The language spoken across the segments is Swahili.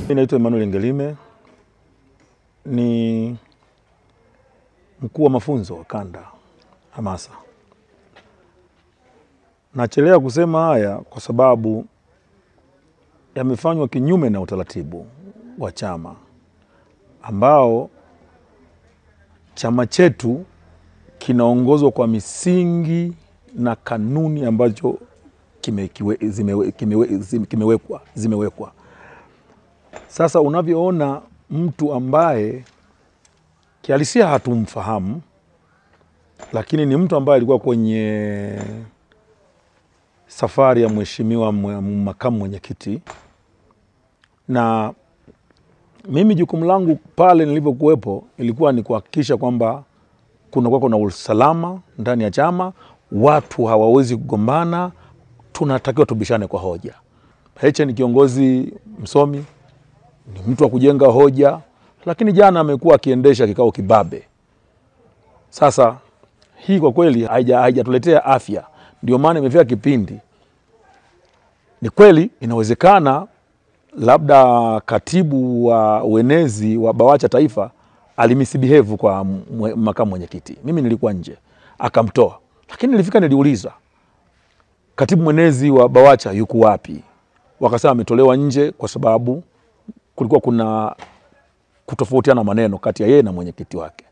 Mimi naitwa Emmanuel Ngelime, ni mkuu wa mafunzo kanda hamasa. Nachelea kusema haya kwa sababu yamefanywa kinyume na utaratibu wa chama, ambao chama chetu kinaongozwa kwa misingi na kanuni ambazo zimewekwa. Sasa unavyoona mtu ambaye kihalisia hatumfahamu, lakini ni mtu ambaye alikuwa kwenye safari ya mheshimiwa makamu mwenyekiti, na mimi jukumu langu pale nilipokuwepo ilikuwa ni kuhakikisha kwamba kuna usalama ndani ya chama, watu hawawezi kugombana, tunatakiwa tubishane kwa hoja. Heche ni kiongozi msomi, ni mtu wa kujenga hoja, lakini jana amekuwa akiendesha kikao kibabe. Sasa hii kwa kweli haijatuletea afya. Ndio maana imefika kipindi, ni kweli inawezekana labda katibu wa uenezi wa BAWACHA taifa alimisbehave kwa makamu mwenyekiti. Mimi nilikuwa nje, akamtoa. Lakini nilifika niliuliza, katibu mwenezi wa BAWACHA yuko wapi? Wakasema ametolewa nje kwa sababu kulikuwa kuna kutofautiana maneno kati ya yeye na mwenyekiti wake.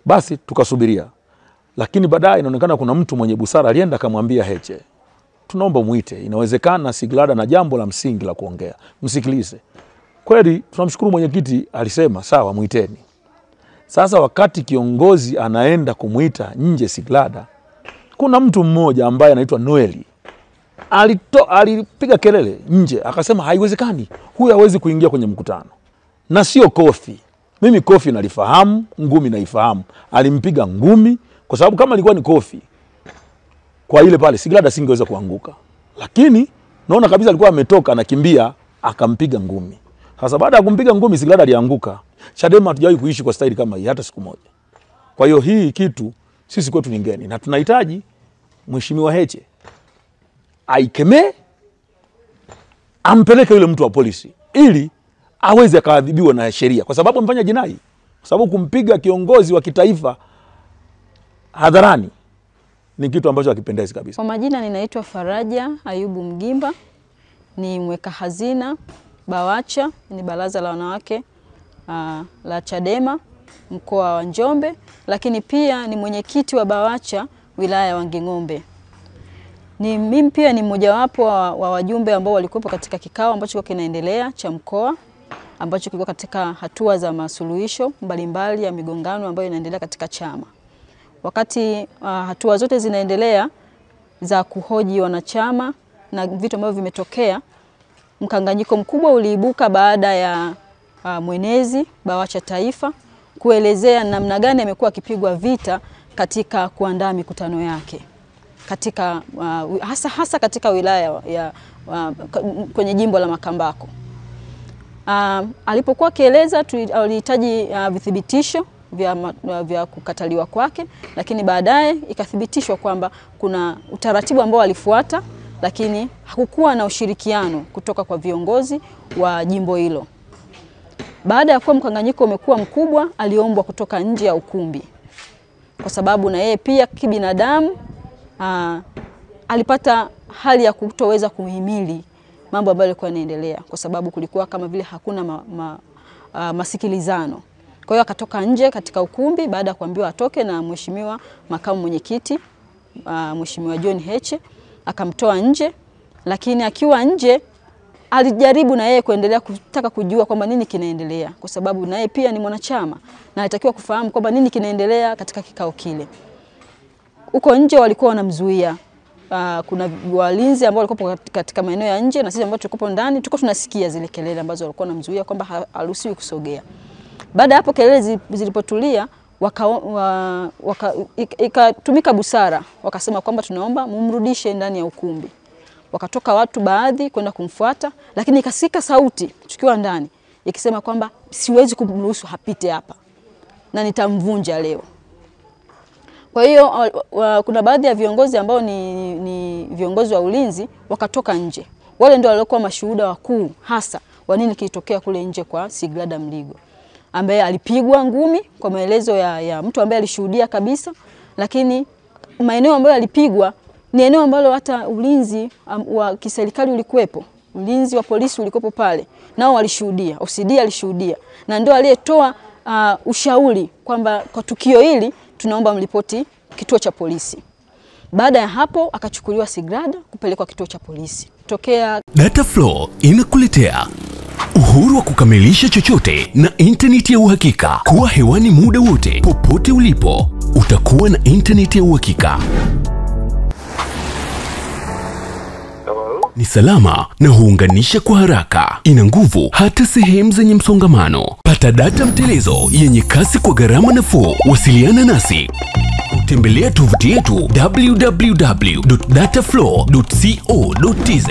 Basi tukasubiria. Lakini baadaye inaonekana kuna mtu mwenye busara alienda akamwambia Heche, tunaomba muite, inawezekana Siglada na jambo la msingi la kuongea, msikilize. Kweli tunamshukuru mwenyekiti, alisema sawa, muiteni. Sasa wakati kiongozi anaenda kumuita nje Siglada, kuna mtu mmoja ambaye anaitwa Noeli alipiga kelele nje, akasema haiwezekani, huyu hawezi kuingia kwenye mkutano. Na sio kofi. Mimi kofi nalifahamu, ngumi naifahamu. Alimpiga ngumi kwa sababu kama ilikuwa ni kofi, kwa ile pale Siglada singeweza kuanguka. Lakini naona kabisa alikuwa ametoka anakimbia, akampiga ngumi. Sasa baada ya kumpiga ngumi Siglada alianguka. Chadema hatujawahi kuishi kwa staili kama hii hata siku moja. Kwa hiyo hii kitu sisi kwetu ni ngeni, na tunahitaji mheshimiwa Heche aikemee, ampeleke yule mtu wa polisi ili aweze akaadhibiwa na sheria, kwa sababu amefanya jinai. Kwa sababu kumpiga kiongozi wa kitaifa hadharani ni kitu ambacho hakipendezi kabisa. Kwa majina ninaitwa Faraja Ayubu Mgimba, ni mweka hazina BAWACHA, ni baraza la wanawake la Chadema mkoa wa Njombe, lakini pia ni mwenyekiti wa BAWACHA wilaya ya Wanging'ombe. Mimi pia ni mmojawapo wa wajumbe ambao walikuwa katika kikao ambacho kinaendelea cha mkoa, ambacho kilikuwa katika hatua za masuluhisho mbalimbali ya migongano ambayo inaendelea katika chama. Wakati hatua zote zinaendelea za kuhoji wanachama na vitu ambavyo vimetokea, mkanganyiko mkubwa uliibuka baada ya mwenezi BAWACHA taifa kuelezea namna gani amekuwa akipigwa vita katika kuandaa mikutano yake katika hasa katika wilaya ya kwenye jimbo la Makambako. Alipokuwa akieleza tulihitaji vithibitisho vya kukataliwa kwake, lakini baadaye ikathibitishwa kwamba kuna utaratibu ambao alifuata, lakini hakukuwa na ushirikiano kutoka kwa viongozi wa jimbo hilo. Baada ya kuwa mkanganyiko umekuwa mkubwa, aliombwa kutoka nje ya ukumbi, kwa sababu na yeye pia kibinadamu alipata hali ya kutoweza kuhimili mambo ambayo yalikuwa yanaendelea, kwa sababu kulikuwa kama vile hakuna masikilizano. Kwa hiyo akatoka nje katika ukumbi baada ya kuambiwa atoke na mheshimiwa makamu mwenyekiti mheshimiwa John Heche, akamtoa nje. Lakini akiwa nje alijaribu na yeye kuendelea kutaka kujua kwamba nini kinaendelea, kwa sababu na yeye pia ni mwanachama na alitakiwa kufahamu kwamba nini kinaendelea katika kikao kile. Uko nje walikuwa wanamzuia. Kuna walinzi ambao walikuwa katika maeneo ya nje, na sisi ambao tulikuwa ndani tulikuwa tunasikia zile kelele ambazo walikuwa wanamzuia kwamba haruhusiwi kusogea. Baada hapo kelele zilipotulia, ikatumika busara, wakasema kwamba tunaomba mumrudishe ndani ya ukumbi. Wakatoka watu baadhi kwenda kumfuata, lakini ikasika sauti tukiwa ndani ikisema kwamba siwezi kumruhusu hapite hapa na nitamvunja leo. Kwa hiyo kuna baadhi ya viongozi ambao ni viongozi wa ulinzi wakatoka nje. Wale ndio walikuwa mashuhuda wakuu hasa wa nini kilitokea kule nje kwa Sigrada Mligo, ambaye alipigwa ngumi kwa maelezo ya mtu ambaye alishuhudia kabisa, lakini maeneo ambayo alipigwa ni eneo ambalo hata ulinzi wa kiserikali ulikuwepo. Ulinzi wa polisi ulikopo pale. Nao walishuhudia, OCD alishuhudia. Na ndio aliyetoa ushauri kwamba kwa tukio hili tunaomba mripoti kituo cha polisi. Baada ya hapo akachukuliwa Sigrada kupelekwa kituo cha polisi. Tokea Dataflow inakuletea uhuru wa kukamilisha chochote na internet ya uhakika. Kuwa hewani muda wote, popote ulipo, utakuwa na internet ya uhakika. Ni salama na huunganisha kwa haraka. Ina nguvu hata sehemu zenye msongamano. Pata data mtelezo yenye kasi kwa gharama nafuu. Wasiliana nasi. Tembelea tovuti yetu www.dataflow.co.tz.